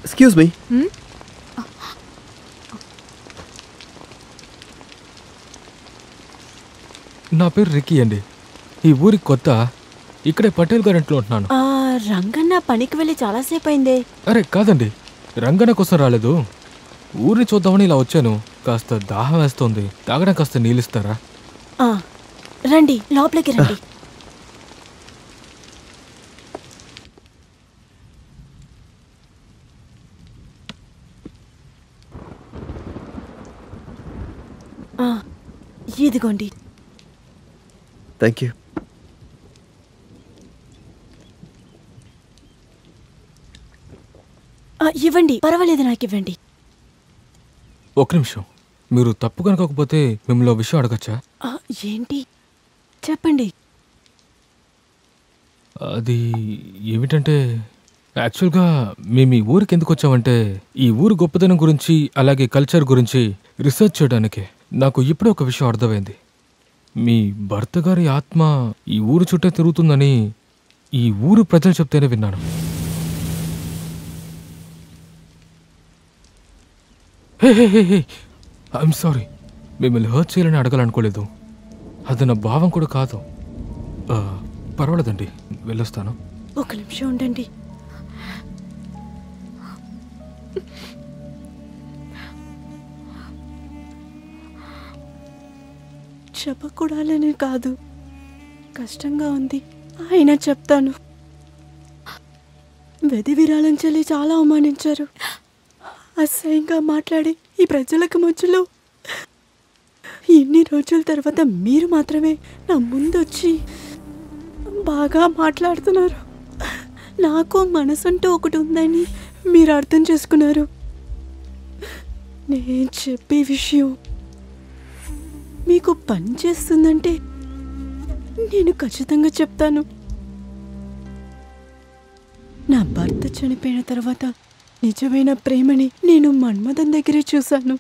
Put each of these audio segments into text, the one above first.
Excuse me. నా పేరు Ricky అండి. ఈ ఊరికి కొత్త. ఇక్కడే పటేల్ గారింట్లో ఉంటున్నాను. రంగన్న పనికి వెళ్ళి చాలాసేపు అయిందే. అరే కాదండి, రంగన్న కోసం రాలేదు. ఊరిని చూద్దామని ఇలా వచ్చాను. కాస్త దాహం వేస్తోంది, తాగడం కాస్త నీళ్ళిస్తారా? రండి, లోపలికి రండి. ఇదిగోండి. Thank you. ఇవ్వండి, పర్వాలేదు, నాకు ఇవ్వండి. ఒక నిమిషం, మీరు తప్పు కనుకోకపోతే మిమ్మల్ని విషయం అడగచ్చా? ఏంటి చెప్పండి. అది ఏమిటంటే, యాక్చువల్గా మేము ఈ ఊరికి ఎందుకు వచ్చామంటే ఈ ఊరు గొప్పతనం గురించి అలాగే కల్చర్ గురించి రీసెర్చ్ చేయడానికే. నాకు ఇప్పుడే ఒక విషయం అర్థమైంది. మీ భర్త గారి ఆత్మ ఈ ఊరు చుట్టే తిరుగుతుందని ఈ ఊరు ప్రజలు చెప్తేనే విన్నాను. హే హే హే హే, ఐఎమ్ సారీ. మిమ్మల్ని హర్ట్ చేయాలని అడగాలనుకోలేదు. అది నా భావం కూడా కాదు. పర్వాలేదండి, వెళ్ళొస్తాను. ఒక నిమిషం ఉండండి. చెప్పకూడాలని కాదు, కష్టంగా ఉంది, అయినా చెప్తాను. వెది విరాళంచెల్లి చాలా అవమానించారు. అసహ్యంగా మాట్లాడి ఈ ప్రజలకు మధ్యలో ఇన్ని రోజుల తర్వాత మీరు మాత్రమే నా ముందొచ్చి బాగా మాట్లాడుతున్నారు. నాకు మనసంటూ ఒకటి ఉందని మీరు అర్థం చేసుకున్నారు. నేను చెప్పే విషయం మీకు పని చేస్తుందంటే నేను ఖచ్చితంగా చెప్తాను. నా భర్త చనిపోయిన తర్వాత నిజమైన ప్రేమని నేను మన్మథన్ దగ్గరే చూశాను.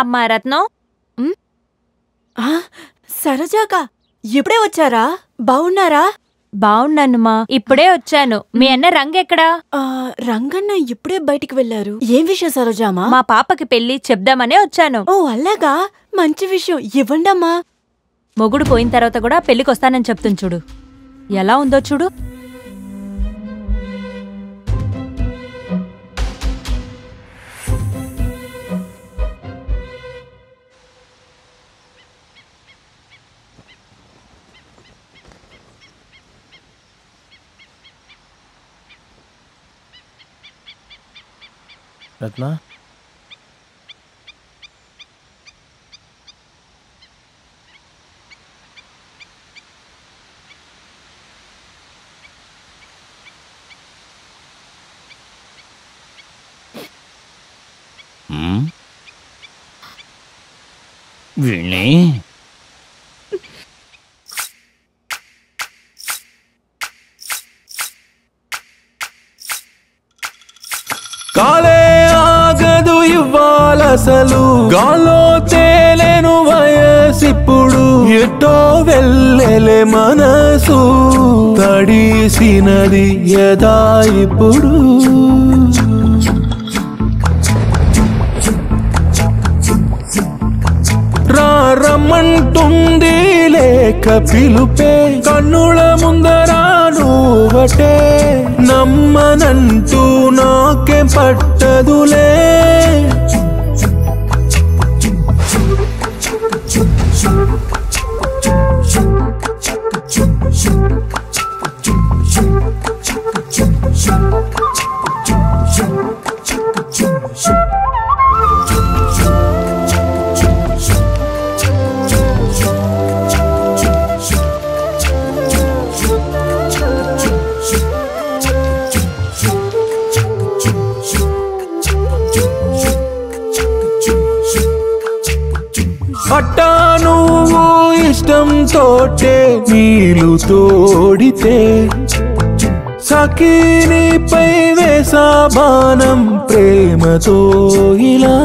అమ్మా రత్నం, సరోజాకా ఇప్పుడే వచ్చారా? బాగున్నారా? బాగున్నానుమా, ఇప్పుడే వచ్చాను. మీ అన్న రంగెక్కడా? రంగన్న ఇప్పుడే బయటికి వెళ్ళారు. ఏం విషయం సరోజామా? మా పాపకి పెళ్లి చెప్దామనే వచ్చాను. ఓ అలాగా, మంచి విషయం, ఇవ్వండమ్మా. మొగుడు పోయిన తర్వాత కూడా పెళ్లికొస్తానని చెప్తుంది చూడు, ఎలా ఉందో చూడు. రత్న, వీణ్ణి కాలే ఆగదు ఇవ్వాలసలు, గాలో తేలేను వయసిప్పుడు, ఎటో వెళ్ళలే మనసు, తడిసినది యదా ఇప్పుడు. రమ్మంటుంది లేక పిలుపే, కన్నుల ముందర నువ్వటే, నమ్మనంటూ నాకేం పట్టదులే. పట్టా నువ్వు ఇష్టం తోటే నీళ్ళు తోడితే, సఖీనిపై వేసా బాణం ప్రేమతో ఇలా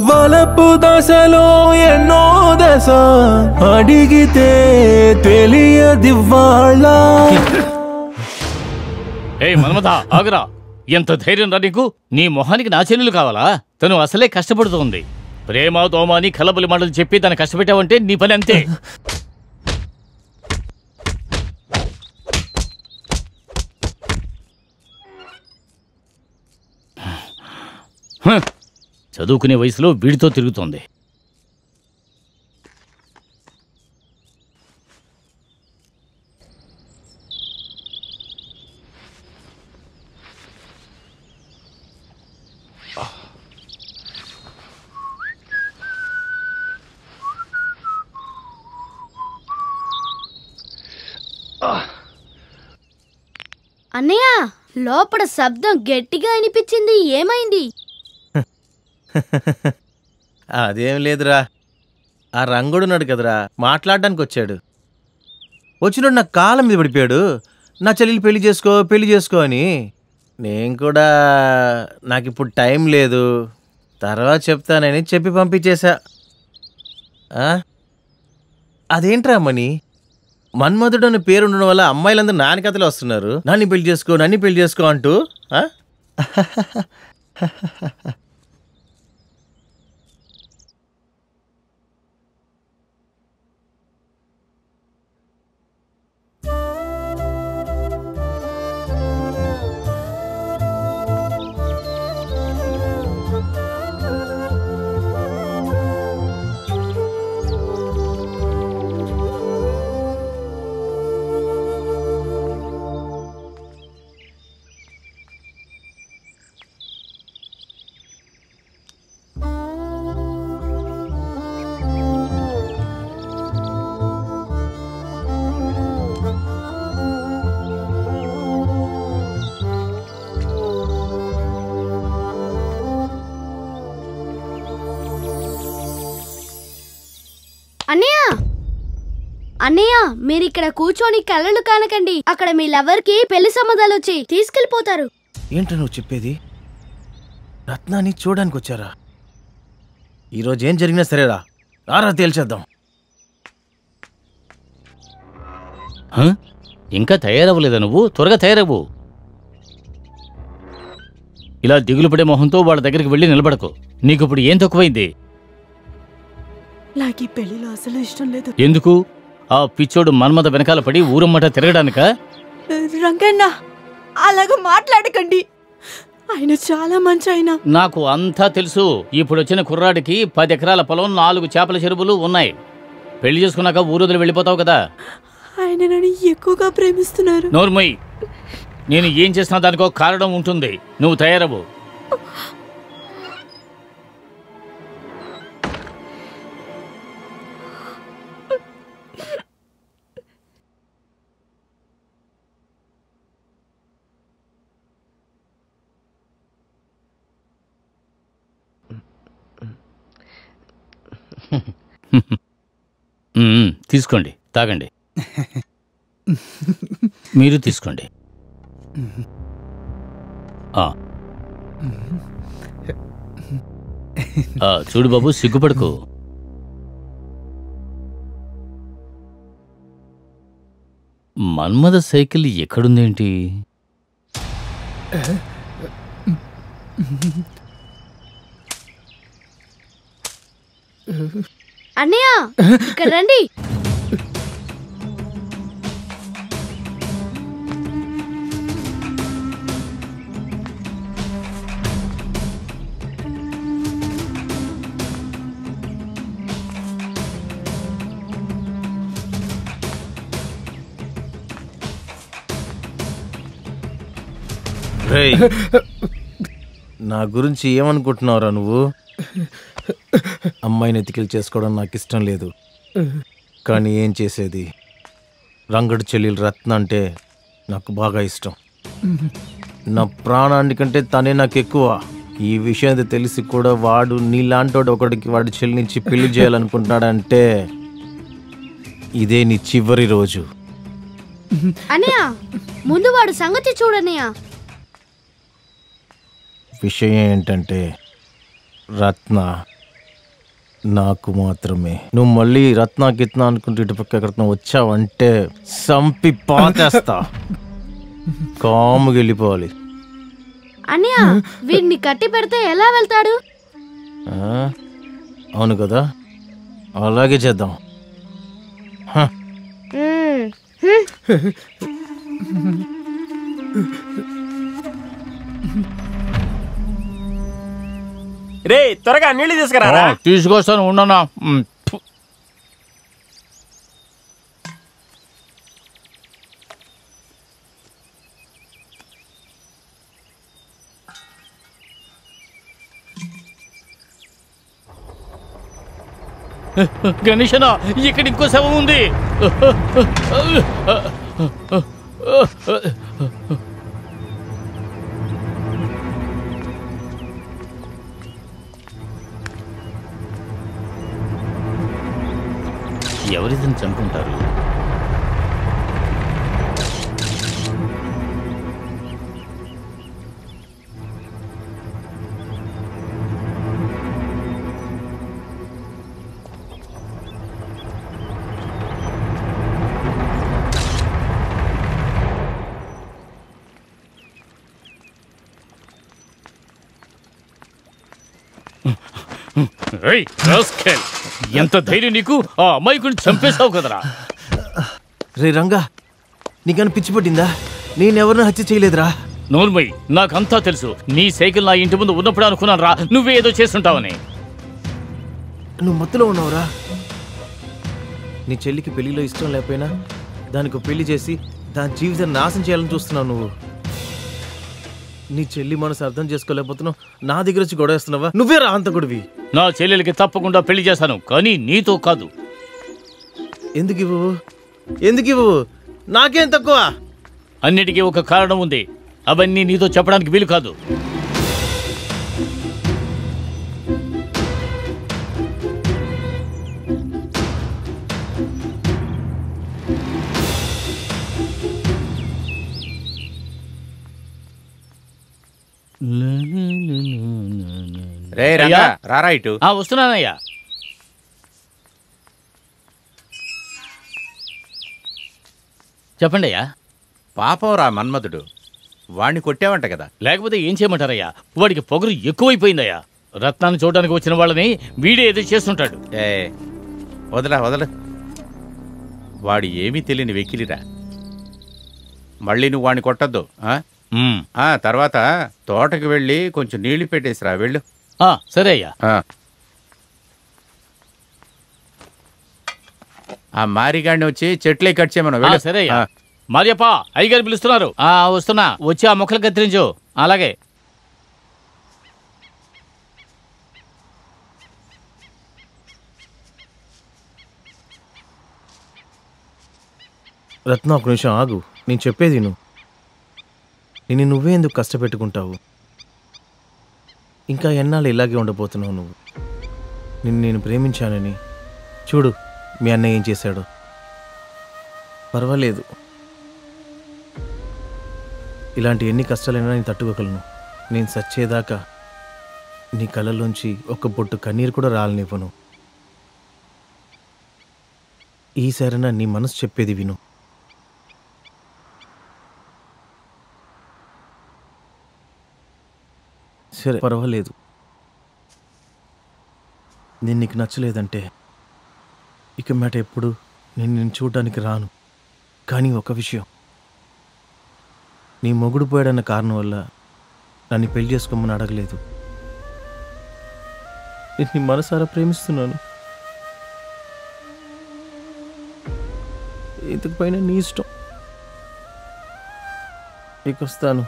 వలపు దశలో ఎన్నో దశ అడిగితే తెలియదివ్వాళ్ళ. ఏ మన్మథ ఆగురా, ఎంత ధైర్యం రా నీకు? నీ మొహానికి నా చెల్లెలు కావాలా? తను అసలే కష్టపడుతోంది. ప్రేమ దోమ అని కలబులి మాటలు చెప్పి తను కష్టపెట్టావంటే నీ పని అంతే. చదువుకునే వయసులో వీడితో తిరుగుతోంది. అన్నయ్య, లోపల శబ్దం గట్టిగా అనిపించింది, ఏమైంది? అదేం లేదురా, ఆ రంగుడున్నాడు కదరా, మాట్లాడడానికి వచ్చాడు. వచ్చినోడు నా కాళ్ళ మీద పడిపోయాడు, నా చెల్లెలు పెళ్లి చేసుకో అని. నేను కూడా నాకు ఇప్పుడు టైం లేదు, తర్వాత చెప్తానని చెప్పి పంపించేశా. అదేంట్రా మణి, మన్మధుడు అనే పేరు ఉండడం వల్ల అమ్మాయిలందరూ నాని కథలు వస్తున్నారు. నన్ను పెళ్లి చేసుకో అంటూ. అన్నయ్య, మీరు ఇక్కడ కూర్చొని కళ్ళలు కానకండి. అక్కడ మీ లవర్కి పెళ్లి సంబంధాలు వచ్చి తీసుకెళ్లిపోతారు. ఏంటో నువ్వు చెప్పేది? రత్నాన్ని చూడడానికి వచ్చారా? ఈరోజు ఏం జరిగినా సరేరా, రారా తేల్చేద్దాం. ఇంకా తయారవ్వలేదా నువ్వు? త్వరగా తయారవ్వు. ఇలా దిగులు పడే మొహంతో వాళ్ళ దగ్గరికి వెళ్ళి నిలబడకు. నీకు ఇప్పుడు ఏం తక్కువైంది? నాకు ఈ పెళ్లిలో అసలు ఇష్టం లేదు. ఎందుకు? ఆ పిచ్చోడు మన్మథ వెనకాల పడి ఊరమ్మట తిరగడానిక? రంగన్న, అలాగ మాట్లాడకండి, ఆయన చాలా మంచి ఆయన. నాకు అంతా తెలుసు. ఇప్పుడు వచ్చిన కుర్రాడికి 10 ఎకరాల పొలం, 4 చేపల చెరువులు ఉన్నాయి. పెళ్లి చేసుకున్నాక ఊరొదిలి వెళ్ళిపోతావు కదా. ఆయన నన్ను ఎక్కువగా ప్రేమిస్తున్నారు. నోర్మయ్, నేను ఏం చేసినా దానికో కారణం ఉంటుంది. నువ్వు తయారవు. తీసుకోండి, తాగండి. మీరు తీసుకోండి. చూడు బాబు, సిగ్గుపడుకో. మన్మథ సైకిల్ ఎక్కడుందేంటి? అన్నయ్య, ఇక్కడ రండి. నా గురించి ఏమనుకుంటున్నావురా నువ్వు? అమ్మాయిని ఎతికిలు చేసుకోవడం నాకు ఇష్టం లేదు, కానీ ఏం చేసేది? రంగడు చెల్లెలు రత్న అంటే నాకు బాగా ఇష్టం. నా ప్రాణానికంటే తనే నాకు ఎక్కువ. ఈ విషయం తెలిసి కూడా వాడు నీలాంటోడు ఒకడికి వాడి చెల్లినిచ్చి పెళ్లి చేయాలనుకుంటున్నాడంటే ఇదే నీ చివరి రోజు. అన్నయ్య ముందు వాడు సంగతి చూడన్నయ్య. విషయం ఏంటంటే రత్న నాకు మాత్రమే. నువ్వు మళ్ళీ రత్న గిత్న అనుకుంటే ఇటు పక్క ఎక్కడికి వచ్చావంటే సంపి పాతేస్తా. కాముకి వెళ్ళిపోవాలి. అన్నయ్య వీడిని కట్టి పెడితే ఎలా వెళ్తాడు? అవును కదా, అలాగే చేద్దాం. రే త్వరగా నీళ్ళు తీసుకురా. తీసుకొస్తాను ఉండనా. గణేశన ఇక్కడ ఇంకో శవం ఉంది. ఎవరిదని చంపుంటారు? ఎంత ధైర్యం నీకు? ఆ అమ్మాయికుని చంపేశావు కదరా. రే రంగా, నీకన్నా పిచ్చి పట్టిందా? నేనెవరిని హత్య చేయలేదురా. నోర్మయ్య, నాకంతా తెలుసు. నీ సైకిల్ నా ఇంటి ముందు ఉన్నప్పుడు అనుకున్నాను రా నువ్వే ఏదో చేస్తుంటావని. నువ్వు మత్తులో ఉన్నావురా. నీ చెల్లికి పెళ్లిలో ఇష్టం లేకపోయినా దానికి పెళ్లి చేసి దాని జీవితాన్ని నాశనం చేయాలని చూస్తున్నావు నువ్వు. నీ చెల్లి మనసు అర్థం చేసుకోలేకపోతున్నావు, నా దగ్గర వచ్చి గొడవేస్తున్నావా? నువ్వే రా హంతకుడివి. నా చెల్లెలకి తప్పకుండా పెళ్లి చేశాను, కానీ నీతో కాదు. ఎందుకు ఇవ్వవు? ఎందుకు ఇవ్వవు? నాకేం తక్కువ? అన్నిటికీ ఒక కారణం ఉంది, అవన్నీ నీతో చెప్పడానికి వీలు కాదు. రారా ఇటు. వస్తున్నానయ్యా. చెప్పండి అయ్యా. పాపం రా మన్మధుడు, వాణ్ణి కొట్టావంట కదా. లేకపోతే ఏం చేయమంటారయ్యా? వాడికి పొగరు ఎక్కువైపోయిందయ్యా. రత్నాన్ని చూడడానికి వచ్చిన వాళ్ళని వీడే ఏదో చేస్తుంటాడు. వదల వాడు ఏమీ తెలియని వెకిలిరా. మళ్ళీ నువ్వు వాడిని కొట్టద్దు. తర్వాత తోటకి వెళ్ళి కొంచెం నీళ్లు పెట్టేసిరా. వెళ్ళు. సరే అయ్యా. ఆ మారిగాడిని వచ్చి చెట్లే కట్ చేయమను. సరే అయ్యా. మరియప్ప, అయ్యగారు పిలుస్తున్నారు. వస్తున్నా. వచ్చి ఆ మొక్కలు కత్తిరించు. అలాగే. రత్న, ఒక నిమిషం ఆగు. నేను చెప్పేది నిన్ను నువ్వే ఎందుకు కష్టపెట్టుకుంటావు? ఇంకా ఎన్నాళ్ళు ఇలాగే ఉండబోతున్నావు నువ్వు? నేను ప్రేమించానని చూడు మీ అన్నయ్య ఏం చేశాడు. పర్వాలేదు, ఇలాంటి ఎన్ని కష్టాలైనా నేను తట్టుకోగలను. నేను చచ్చేదాకా నీ కళ్ళలోంచి ఒక బొట్టు కన్నీరు కూడా రాలనివ్వను. ఈసారైనా నీ మనసు చెప్పేది విను. సరే, పర్వాలేదు. నేను నీకు నచ్చలేదంటే ఇక మాట ఎప్పుడు నేను చూడడానికి రాను. కానీ ఒక విషయం, నీ మొగుడు పోయాడన్న కారణం వల్ల నన్ను పెళ్లి చేసుకోమని అడగలేదు. నేను నీ మనసారా ప్రేమిస్తున్నాను. ఇంతకు పైన నీ ఇష్టం. ఇక వస్తాను.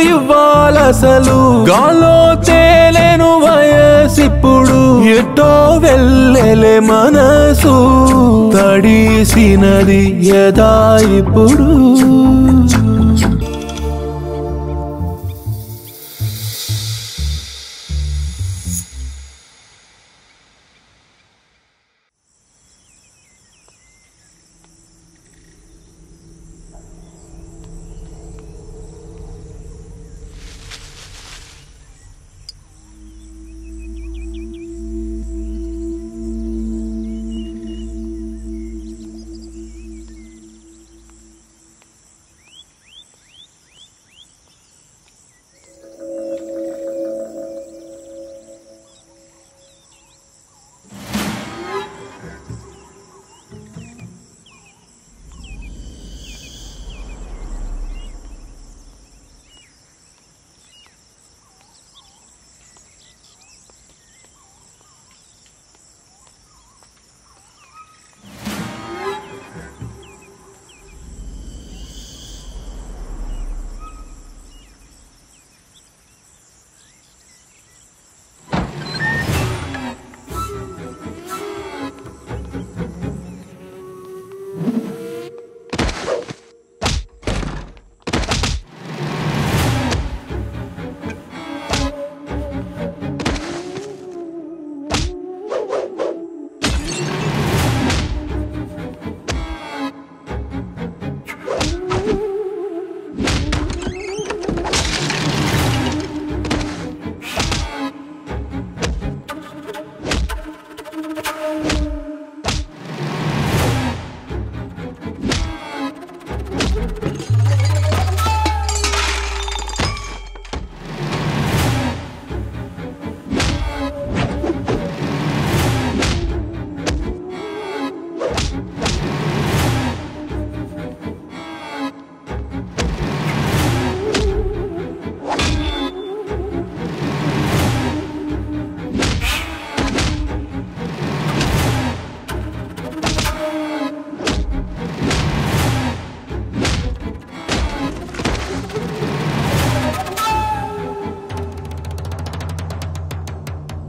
ఇవ్వాలసలు గాల్లో తేలేను వయసిప్పుడు ఎటో వెళ్ళలే మనసు తడిసినది యదా ఇప్పుడు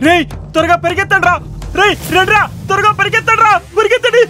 రేయ్ త్వరగా పరిగెత్తండి రా రేయ్ రండి రా త్వరగా పరిగెత్తండి రా పరిగెత్తండి